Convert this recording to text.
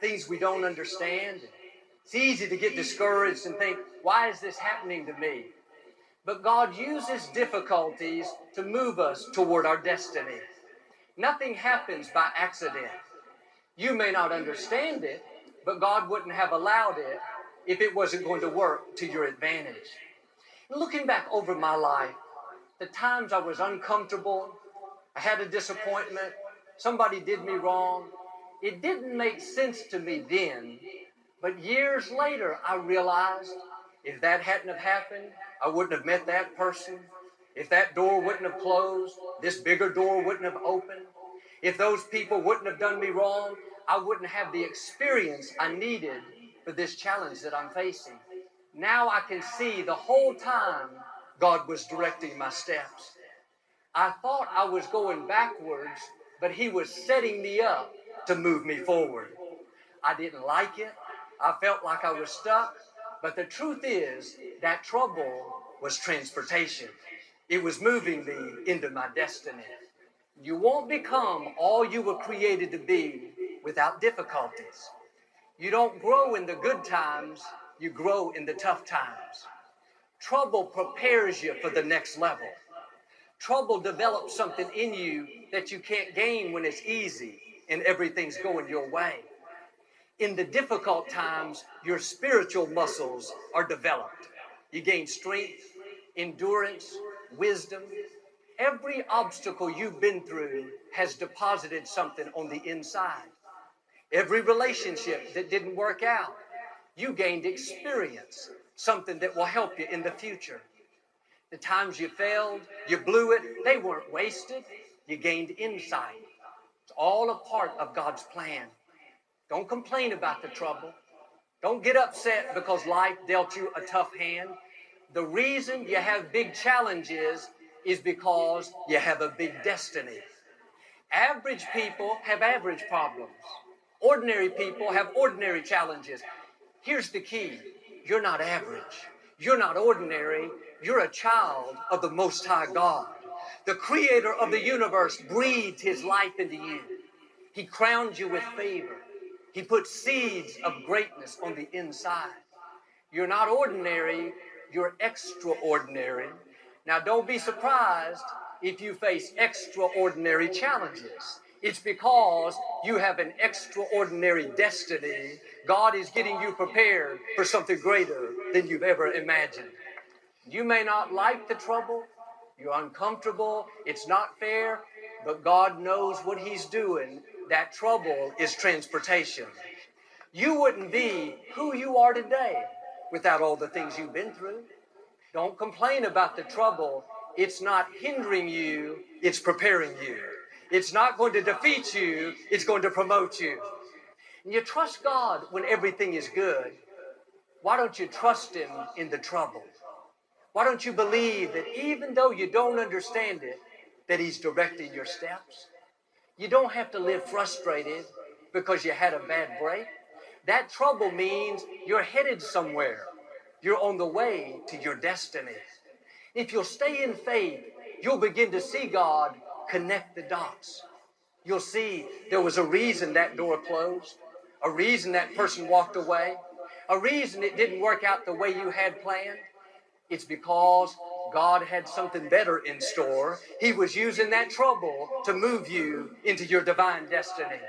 things we don't understand. It's easy to get discouraged and think, why is this happening to me? But God uses difficulties to move us toward our destiny. Nothing happens by accident. You may not understand it, but God wouldn't have allowed it if it wasn't going to work to your advantage. And looking back over my life, the times I was uncomfortable, I had a disappointment, somebody did me wrong, it didn't make sense to me then, but years later I realized if that hadn't have happened, I wouldn't have met that person. If that door wouldn't have closed, this bigger door wouldn't have opened. If those people wouldn't have done me wrong, I wouldn't have the experience I needed for this challenge that I'm facing. Now I can see the whole time God was directing my steps. I thought I was going backwards, but He was setting me up to move me forward. I didn't like it. I felt like I was stuck. But the truth is that trouble was transportation. It was moving me into my destiny. You won't become all you were created to be without difficulties. You don't grow in the good times, you grow in the tough times. Trouble prepares you for the next level. Trouble develops something in you that you can't gain when it's easy and everything's going your way. In the difficult times, your spiritual muscles are developed. You gain strength, endurance, wisdom. Every obstacle you've been through has deposited something on the inside. Every relationship that didn't work out, you gained experience, something that will help you in the future. The times you failed, you blew it, they weren't wasted. You gained insight. It's all a part of God's plan. Don't complain about the trouble. Don't get upset because life dealt you a tough hand. The reason you have big challenges is because you have a big destiny. Average people have average problems. Ordinary people have ordinary challenges. Here's the key. You're not average. You're not ordinary. You're a child of the Most High God. The Creator of the universe breathed His life into you. He crowned you with favor. He put seeds of greatness on the inside. You're not ordinary, you're extraordinary. Now don't be surprised if you face extraordinary challenges. It's because you have an extraordinary destiny. God is getting you prepared for something greater than you've ever imagined. You may not like the trouble, you're uncomfortable, it's not fair, but God knows what He's doing. That trouble is transportation. You wouldn't be who you are today without all the things you've been through. Don't complain about the trouble. It's not hindering you, it's preparing you. It's not going to defeat you, it's going to promote you. And you trust God when everything is good. Why don't you trust Him in the trouble? Why don't you believe that even though you don't understand it, that He's directing your steps? You don't have to live frustrated because you had a bad break. That trouble means you're headed somewhere. You're on the way to your destiny. If you'll stay in faith, you'll begin to see God connect the dots. You'll see there was a reason that door closed, a reason that person walked away, a reason it didn't work out the way you had planned. It's because God had something better in store. He was using that trouble to move you into your divine destiny.